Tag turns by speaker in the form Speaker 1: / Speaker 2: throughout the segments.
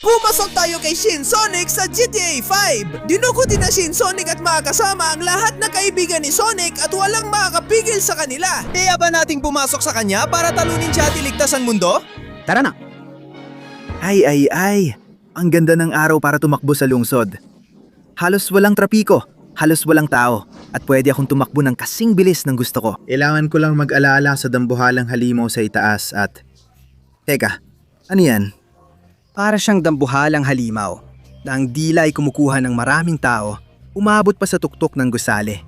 Speaker 1: Pumasok tayo kay Shin Sonic sa GTA 5! Dinukutin na Shin Sonic at mga kasama ang lahat ng kaibigan ni Sonic at walang makakapigil sa kanila.
Speaker 2: Kaya ba nating pumasok sa kanya para talunin siya at iligtas ang mundo?
Speaker 3: Tara na! Ay! Ang ganda ng araw para tumakbo sa lungsod. Halos walang trapiko, halos walang tao, at pwede akong tumakbo ng kasing bilis ng gusto ko. Kailangan ko lang mag-alaala sa dambuhalang halimaw sa itaas at... Teka, ano yan?
Speaker 2: Para siyang dambuhalang halimaw na ang dila ay kumukuha ng maraming tao, umabot pa sa tuktok ng gusali.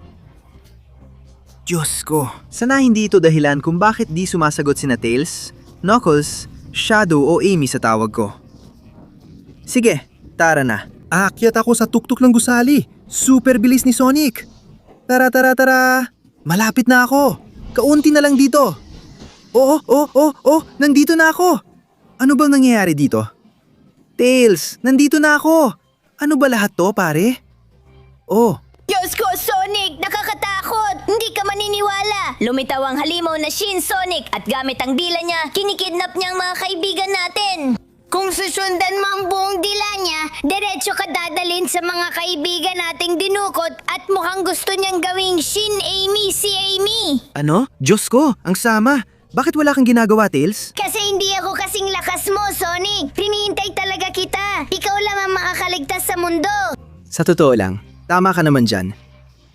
Speaker 3: Diyos ko, sana hindi ito dahilan kung bakit di sumasagot sina Tails, Knuckles, Shadow o Amy sa tawag ko. Sige, tara na. Aakyat ako sa tuktok ng gusali. Super bilis ni Sonic. Tara! Malapit na ako. Kaunti na lang dito. Oo, nandito na ako. Ano bang nangyayari dito? Tails, nandito na ako. Ano ba lahat to, pare? Oh,
Speaker 4: Diyos ko, Sonic! Nakakatakot! Hindi ka maniniwala! Lumitaw ang halimaw na Shin Sonic at gamit ang dila niya, kinikidnap niya ang mga kaibigan natin. Kung susundan mo ang buong dila niya, diretso ka dadalhin sa mga kaibigan nating dinukot at mukhang gusto niyang gawing Shin Amy si Amy.
Speaker 3: ano? Diyos ko, ang sama. Bakit wala kang ginagawa, Tails?
Speaker 4: Kasi hindi ako kasing lakas mo, Sonic. Hinihintay talaga kita. Ikaw lang ang makakaligtas sa mundo.
Speaker 3: Sa totoo lang, tama ka naman dyan.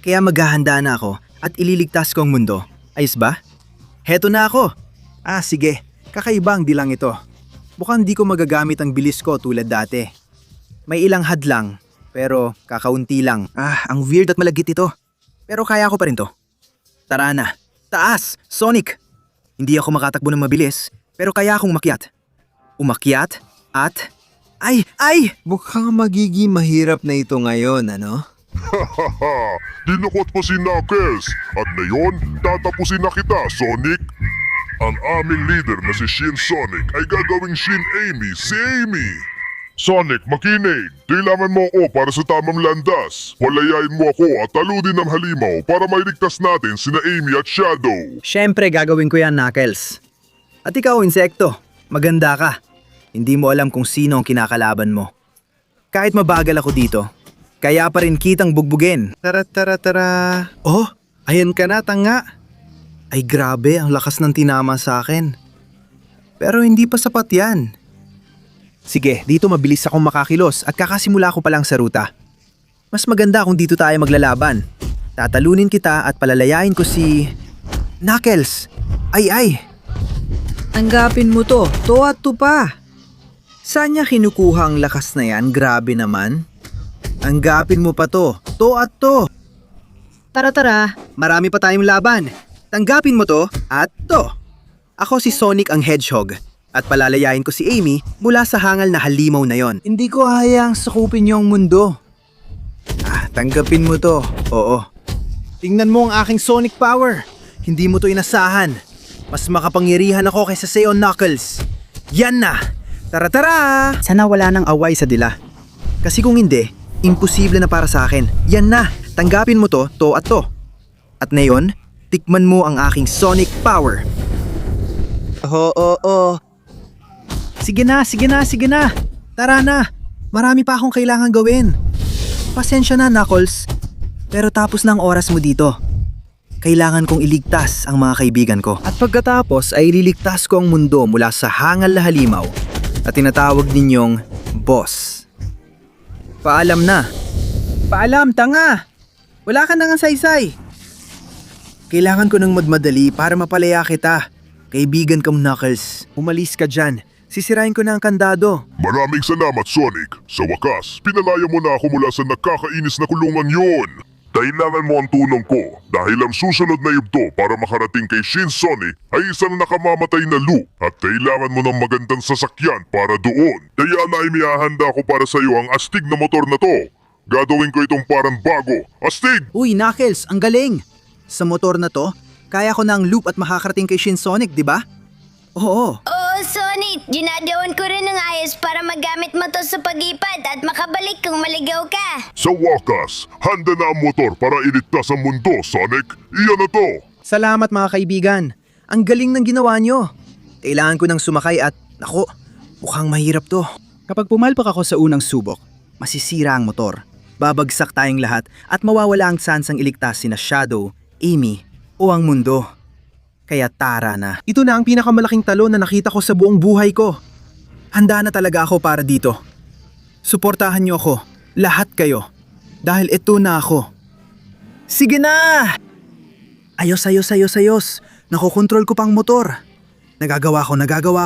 Speaker 3: Kaya maghahanda na ako at ililigtas ko ang mundo. Ayos ba? Heto na ako. Sige. Kakaiba ang dilang ito. Mukhang di ko magagamit ang bilis ko tulad dati. May ilang hadlang, pero kakaunti lang. Ang weird at malagit ito. Pero kaya ko pa rin to. Tara na. Taas! Sonic! Hindi ako makatakbo ng mabilis, pero kaya akong umakyat. Umakyat at... Ay!
Speaker 2: Mukhang magiging mahirap na ito ngayon, ano?
Speaker 5: Hahaha! Dinukot mo si Knuckles! At ngayon, tatapusin na kita, Sonic! Ang aming leader na si Shin Sonic ay gagawing Shin Amy si Amy! Sonic, makinig! Kailangan mo ako para sa tamang landas. Walayain mo ako at taludin ang halimaw para mailigtas natin sina Amy at Shadow.
Speaker 3: Siyempre gagawin ko yan, Knuckles. At ikaw, Insekto, maganda ka. Hindi mo alam kung sino ang kinakalaban mo. Kahit mabagal ako dito, kaya pa rin kitang bugbugin. Tara. Oh, ayan ka na, tanga. Ay grabe, ang lakas ng tinama sa akin. Pero hindi pa sapat yan. Sige, dito mabilis akong makakilos at kakasimula ko pa lang sa ruta. Mas maganda kung dito tayo maglalaban. Tatalunin kita at palalayain ko si... Knuckles! Ay! Tanggapin mo to at to pa. Saan niya kinukuha ang lakas na yan? Grabe naman. Tanggapin mo pa to at to. Tara, marami pa tayong laban. Tanggapin mo to at to. Ako si Sonic ang Hedgehog. At palalayain ko si Amy mula sa hangal na halimaw na yon. Hindi ko hayang sakupin niyo ang mundo. Tanggapin mo to. Oo. Tingnan mo ang aking Sonic power. Hindi mo to inasahan. Mas makapangyarihan ako kaysa sa'yo, Knuckles. Yan na! Tara! Sana wala nang away sa dila. Kasi kung hindi, imposible na para sa akin. Yan na! Tanggapin mo to at to. At ngayon, tikman mo ang aking Sonic power. Oo. Sige na. Tara na. Marami pa akong kailangan gawin. Pasensya na, Knuckles. Pero tapos na ang oras mo dito. Kailangan kong iligtas ang mga kaibigan ko. At pagkatapos ay ililigtas ko ang mundo mula sa hangal na halimaw na tinatawag ninyong boss. Paalam na. Paalam, tanga. Wala ka na nga saysay. Kailangan ko ng magmadali para mapalaya kita. Kaibigan kong Knuckles. Umalis ka dyan. Sisirain ko na ang kandado.
Speaker 5: Maraming salamat, Sonic. Sa wakas, pinalaya mo na ako mula sa nakakainis na kulungan yon. Kailangan mo ang tulong ko dahil ang susunod na yugto para makarating kay Shin Sonic ay isang nakamamatay na loop at kailangan mo ng magandang sasakyan para doon. Kaya na imihahanda ko para sa iyo ang astig na motor na to. Gagawin ko itong parang bago. Astig!
Speaker 3: Uy, Knuckles, ang galing! Sa motor na to, kaya ko na ang loop at makakarating kay Shin Sonic, di ba? Oo.
Speaker 4: Oo, Sonic! Ginadawan ko rin ng ayos para magamit mo to sa pag-ipad at makabalik kung maligaw ka.
Speaker 5: Sa wakas, handa na ang motor para iligtas ang mundo, Sonic. Iyan na to!
Speaker 3: Salamat mga kaibigan. Ang galing ng ginawa nyo. Kailangan ko nang sumakay at, naku, mukhang mahirap to.
Speaker 2: Kapag pumalpak ako sa unang subok, masisira ang motor. Babagsak tayong lahat at mawawala ang sansang iligtas sina Shadow, Amy o ang mundo. Kaya tara na. Ito na ang pinakamalaking talon na nakita ko sa buong buhay ko. Handa na talaga ako para dito. Suportahan niyo ako, lahat kayo. Dahil ito na ako. Sige na! Ayos. Nakokontrol ko pang motor. Nagagawa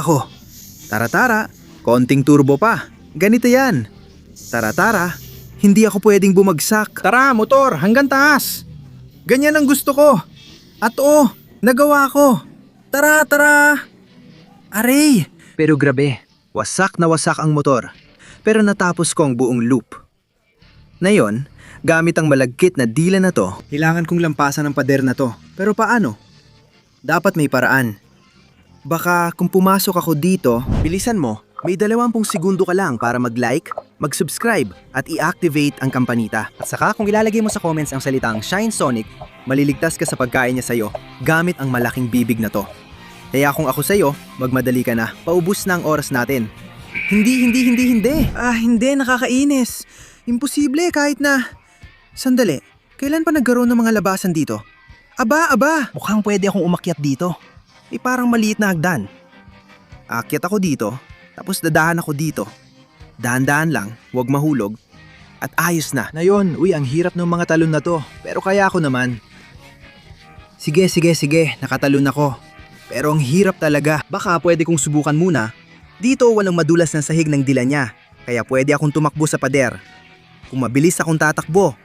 Speaker 2: ko. Tara, konting turbo pa. Ganito yan. Tara, hindi ako pwedeng bumagsak. Tara, motor, hanggang taas. Ganyan ang gusto ko. At nagawa ko. Tara. Aray! Pero grabe, wasak na wasak ang motor. Pero natapos ko ang buong loop. Ngayon, gamit ang malagkit na dila na to, kailangan kong lampasan ang pader na to. Pero paano? Dapat may paraan. Baka kung pumasok ako dito, bilisan mo, may 20 segundo ka lang para mag-like, mag-subscribe at i-activate ang kampanita. At saka kung ilalagay mo sa comments ang salitang Shine Sonic, maliligtas ka sa pagkain niya sa'yo gamit ang malaking bibig na to. Kaya kung ako sa'yo, magmadali ka na, paubos na ang oras natin. Hindi. Hindi, nakakainis. Imposible kahit na... Sandali, kailan pa nagkaroon ng mga labasan dito? Aba! Mukhang pwede akong umakyat dito. Parang maliit na hagdan. Akyat ako dito, tapos dadahan ako dito. Dahan-dahan lang, huwag mahulog. At ayos na. Ngayon, ang hirap ng mga talon na to. Pero kaya ako naman. Sige, nakatalon ako. Pero ang hirap talaga. Baka pwede kong subukan muna. Dito walang madulas na sahig ng dila niya. Kaya pwede akong tumakbo sa pader. Kung mabilis akong tatakbo,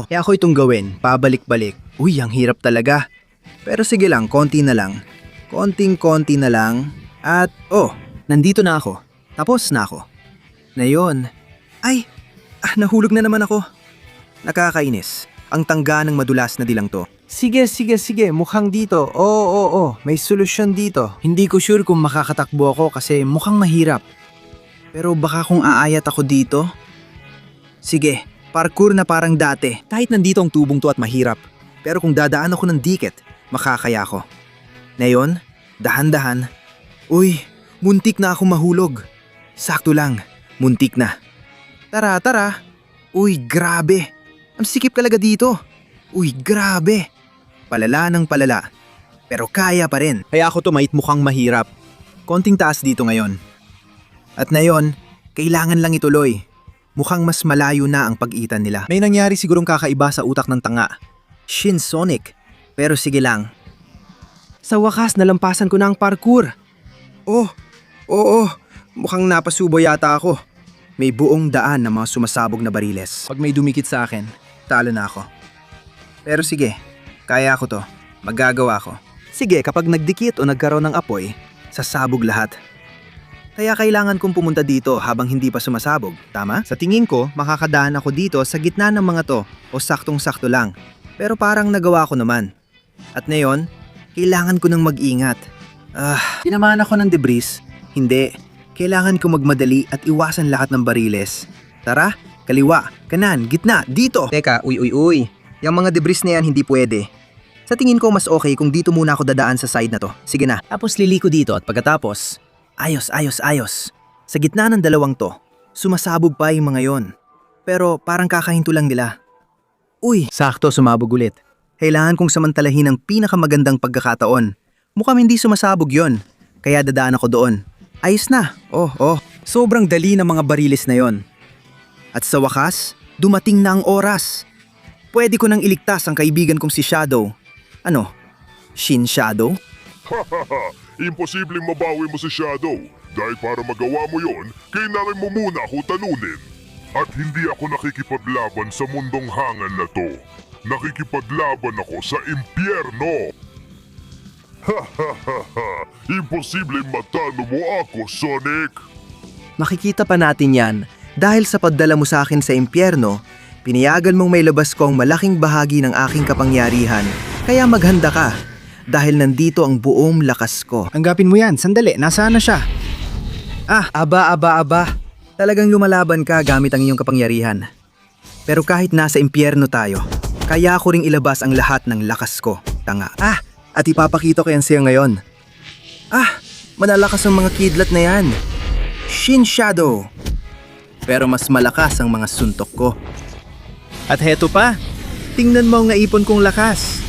Speaker 2: kaya ako itong gawin, pabalik-balik. Ang hirap talaga. Pero sige lang, konti na lang. Konting-konti na lang. At, nandito na ako. Tapos na ako. Ngayon, nahulog na naman ako. Nakakainis. Ang tangga ng madulas na dilang to. Sige. Mukhang dito. Oo. May solusyon dito. Hindi ko sure kung makakatakbo ako kasi mukhang mahirap. Pero baka kung aayat ako dito? Sige, parkour na parang dati. Kahit nandito ang tubong to at mahirap. Pero kung dadaan ako ng dikit, makakaya ko. Ngayon, dahan-dahan. Muntik na akong mahulog. Sakto lang, muntik na. Tara. Grabe. Ang sikip talaga dito. Grabe. Palala ng palala. Pero kaya pa rin. Kaya ako mukhang mahirap. Konting taas dito ngayon. At ngayon, kailangan lang ituloy. Mukhang mas malayo na ang pag-itan nila. May nangyari sigurong kakaiba sa utak ng tanga. Shin Sonic. Pero sige lang. Sa wakas, nalampasan ko na ang parkour. Oo. Mukhang napasubo yata ako. May buong daan na mga sumasabog na bariles. Pag may dumikit sa akin, talo na ako. Pero sige, kaya ko to. Magagawa ko. Sige, kapag nagdikit o nagkaroon ng apoy, sasabog lahat. Kaya kailangan kong pumunta dito habang hindi pa sumasabog, tama? Sa tingin ko, makakadaan ako dito sa gitna ng mga to o saktong-sakto lang. Pero parang nagawa ko naman. At ngayon, kailangan ko nang mag-ingat. Tinamaan ako ng debris. Hindi. Kailangan ko magmadali at iwasan lahat ng bariles. Tara, kaliwa, kanan, gitna, dito! Teka, uy. Yung mga debris na yan hindi pwede. Sa tingin ko mas okay kung dito muna ako dadaan sa side na to. Sige na. Tapos liliko dito at pagkatapos... Ayos. Sa gitna ng dalawang to, sumasabog pa yung mga yon. Pero parang kakahinto lang nila. Sakto, sumabog ulit. Kailangan kong samantalahin ang pinakamagandang pagkakataon. Mukhang hindi sumasabog yon, kaya dadaan ako doon. Ayos na. Sobrang dali ng mga bariles na yon. At sa wakas, dumating na ang oras. Pwede ko nang iligtas ang kaibigan kong si Shadow. Shin Shadow?
Speaker 5: Imposibleng mabawi mo si Shadow. Dahil para magawa mo yon, kailangan mo muna ako talunin. At hindi ako nakikipaglaban sa mundong hangal na to. Nakikipaglaban ako sa impyerno. Imposibleng matalo mo ako, Sonic.
Speaker 2: Makikita pa natin yan. Dahil sa pagdala mo sa akin sa impyerno, pinayagan mong may labas ko ang malaking bahagi ng aking kapangyarihan. Kaya maghanda ka. Dahil nandito ang buong lakas ko. Tanggapin mo yan. Sandali, nasaan na siya? Aba. Talagang lumalaban ka gamit ang iyong kapangyarihan. Pero kahit nasa impyerno tayo, kaya ko ring ilabas ang lahat ng lakas ko. Tanga. At ipapakita ko yan sa'yo ngayon. Manalakas ang mga kidlat na yan. Shin Shadow.
Speaker 3: pero mas malakas ang mga suntok ko. At heto pa, tingnan mo ang naipon kong lakas.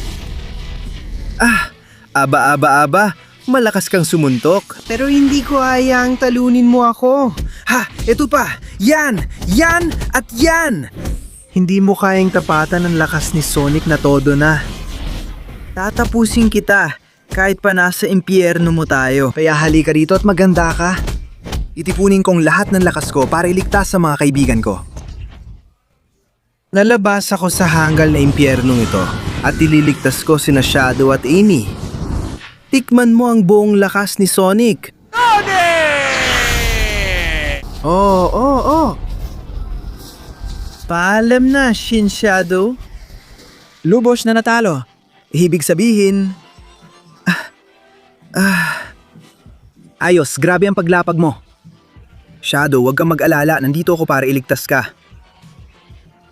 Speaker 3: Aba, malakas kang sumuntok.
Speaker 2: Pero hindi ko hayang talunin mo ako. Ha, eto pa! Yan! Yan! At yan! Hindi mo kayang tapatan ang lakas ni Sonic na todo na. Tatapusin kita kahit pa nasa impyerno mo tayo. Kaya halika rito at maganda ka.
Speaker 3: Itipunin kong lahat ng lakas ko para iligtas sa mga kaibigan ko.
Speaker 2: Nalabas ako sa hanggal na impyernong ito at ililigtas ko sina Shadow at Amy. Tikman mo ang buong lakas ni Sonic. Oh. Paalam na, Shin Shadow.
Speaker 3: Lubos na natalo. Ibig sabihin... Ayos, grabe ang paglapag mo. Shadow, huwag kang mag-alala, nandito ako para iligtas ka.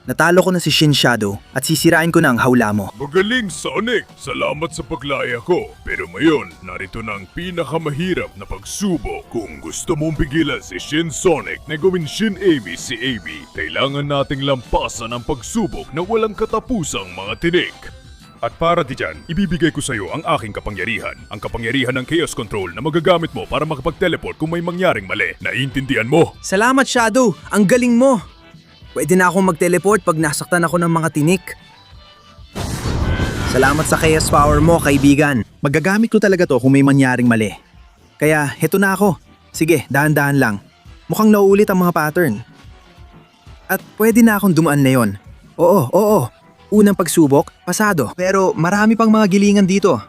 Speaker 3: Natalo ko na si Shin Shadow at sisirain ko na ang hawla mo.
Speaker 5: Magaling, Sonic! Salamat sa paglaya ko. Pero ngayon, narito na ang pinakamahirap na pagsubok. Kung gusto mong pigilan si Shin Sonic na gawin Shin Amy si Amy, kailangan nating lampasan ang pagsubok na walang katapusang mga tinik. At para diyan, ibibigay ko sa iyo ang aking kapangyarihan. Ang kapangyarihan ng Chaos Control na magagamit mo para makapag-teleport kung may mangyaring mali. Naiintindihan mo?
Speaker 3: Salamat, Shadow! Ang galing mo! Pwede na akong mag-teleport pag nasaktan ako ng mga tinik. Salamat sa chaos power mo, kaibigan. Magagamit ko talaga to kung may mangyaring mali. Kaya, heto na ako. Sige, dahan-dahan lang. Mukhang nauulit ang mga pattern. At pwede na akong dumaan na yon. Oo. Unang pagsubok, pasado. Pero marami pang mga gilingan dito.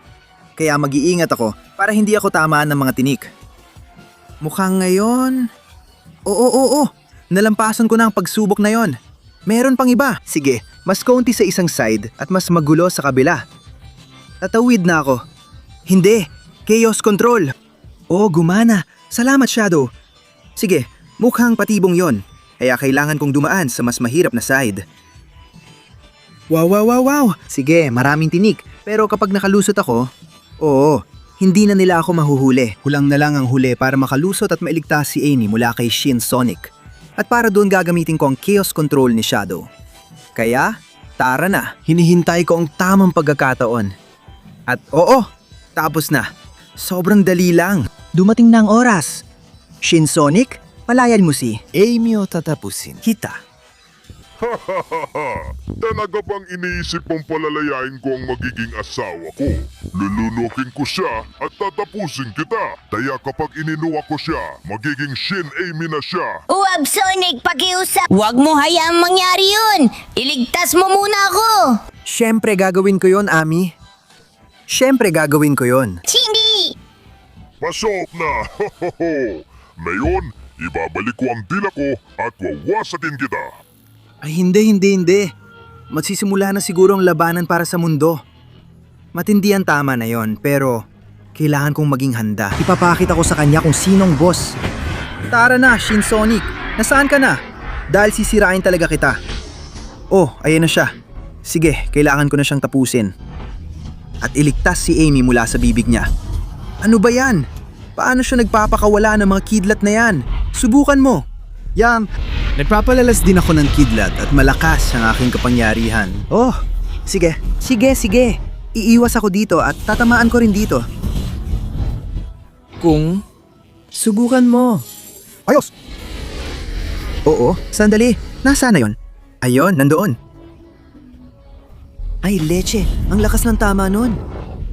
Speaker 3: Kaya mag-iingat ako para hindi ako tamaan ng mga tinik. Mukhang ngayon... Oo. Nalampasan ko na ang pagsubok na yon. Meron pang iba. Sige, mas kaunti sa isang side at mas magulo sa kabila. Tatawid na ako. Hindi, chaos control. Oh, gumana. Salamat, Shadow. Sige, mukhang patibong yon. Kaya kailangan kong dumaan sa mas mahirap na side. Wow. Sige, maraming tinik. Pero kapag nakalusot ako, hindi na nila ako mahuhuli. Kulang na lang ang huli para makalusot at mailigtas si Amy mula kay Shin Sonic. At para doon gagamitin ko ang chaos control ni Shadow. Kaya, tara na. Hinihintay ko ang tamang pagkakataon. At tapos na. Sobrang dali lang. Dumating na ang oras. Shin Sonic, palayan mo si Amy o tatapusin kita.
Speaker 5: Talaga bang iniisip mong palalayain ko ang magiging asawa ko? Lulunukin ko siya at tatapusin kita. Kaya kapag ininuwa ko siya, magiging Shin Amy na siya.
Speaker 4: Uwag, Sonic, pakiusap. Huwag mo hayaang mangyari yun. Iligtas mo muna ako.
Speaker 3: Siyempre gagawin ko yon, Ami. Siyempre gagawin ko yon.
Speaker 4: Hindi.
Speaker 5: Pasok na! Ngayon, ibabalik ko ang dila ko at wawasakin kita.
Speaker 3: Ay hindi. Magsisimula na siguro ang labanan para sa mundo. Matindi ang tama na yon, pero kailangan kong maging handa. Ipapakita ko sa kanya kung sinong boss. Tara na, Shin Sonic. Nasaan ka na? Dahil sisirain talaga kita. Oh, ayan na siya. Sige, kailangan ko na siyang tapusin. At iligtas si Amy mula sa bibig niya. Ano ba yan? Paano siya nagpapakawala ng mga kidlat na yan? Subukan mo. Yan. Nagpapalalas din ako ng kidlat at malakas ang aking kapangyarihan. Oh, sige. Iiwas ako dito at tatamaan ko rin dito. Kung subukan mo. Ayos! Oo, sandali. Nasaan na yon? Ayun, nandoon. Ay, leche. Ang lakas ng tama nun.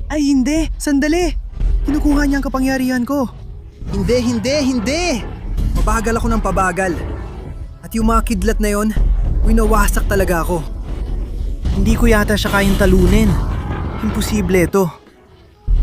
Speaker 3: Ay, hindi. Sandali. Kinukuha niya ang kapangyarihan ko. Hindi. Mabagal ako ng pabagal. At yung mga kidlat na yon, winawasak talaga ako. Hindi ko yata siya kayang talunin. Imposible ito.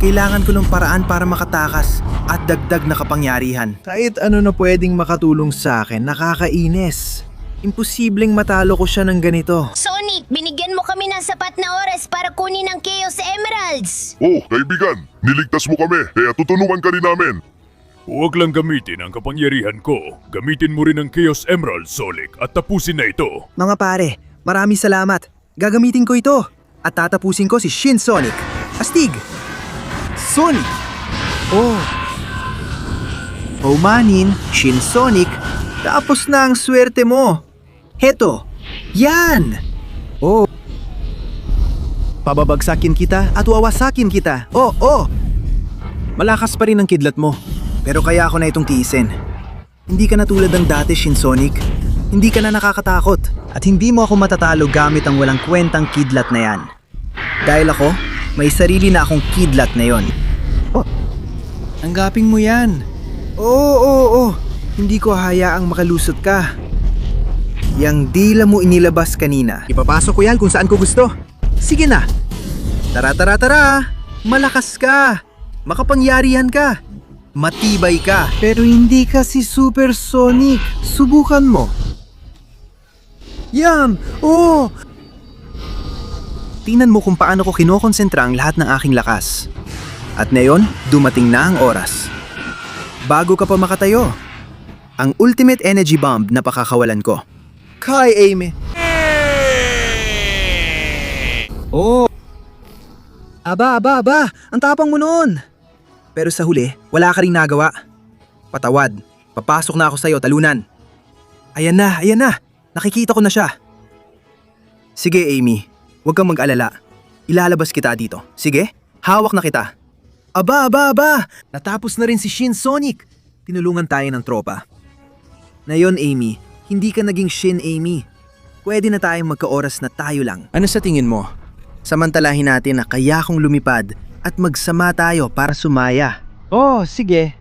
Speaker 3: Kailangan ko ng paraan para makatakas at dagdag na kapangyarihan. Kahit ano na pwedeng makatulong sa akin, nakakainis. Imposibleng matalo ko siya ng ganito.
Speaker 4: Sonic, binigyan mo kami ng sapat na oras para kunin ang Chaos Emeralds.
Speaker 5: Oh, kaibigan, niligtas mo kami, kaya tutulungan ka rin namin. Huwag lang gamitin ang kapangyarihan ko. Gamitin mo rin ang Chaos Emerald, Sonic, at tapusin na ito.
Speaker 3: Mga pare, maraming salamat. Gagamitin ko ito. At tatapusin ko si Shin Sonic. Astig! Sonic! Oh! Manin, Shin Sonic, Tapos na ang swerte mo. Heto, yan! Oh. Pababagsakin kita at wawasakin kita. Oh. Malakas pa rin ang kidlat mo. Pero kaya ako na itong tiisin. Hindi ka na tulad ng dati, Shinsonic. Hindi ka na nakakatakot. At hindi mo ako matatalo gamit ang walang kwentang kidlat na yan. Dahil ako, may sarili na akong kidlat na yon. Oh. Tanggapin mo yan. Oo. Hindi ko hayaang makalusot ka. Yang dila mo inilabas kanina. Ipapasok ko yan kung saan ko gusto. Sige na. Tara. Malakas ka. Makapangyarihan ka. Matibay ka. Pero hindi ka si Supersonic. Subukan mo. Yan! Oo! Tingnan mo kung paano ko kinokonsentra ang lahat ng aking lakas. At ngayon, dumating na ang oras. Bago ka pa makatayo, ang ultimate energy bomb na pakakawalan ko. Kai Amy. Oh! Aba! Ang tapang mo noon! Pero sa huli, wala ka ring nagawa. Patawad. Papasok na ako sa'yo, talunan. Ayan na. Nakikita ko na siya. Sige, Amy. Huwag kang mag-alala. Ilalabas kita dito. Sige, hawak na kita. Aba! Natapos na rin si Shinsonic. Tinulungan tayo ng tropa. Ngayon, Amy, hindi ka naging Shin Amy. Pwede na tayong magkaoras na tayo lang. Ano sa tingin mo? Samantalahin natin na kaya kong lumipad at magsama tayo para sumaya. Oh, sige.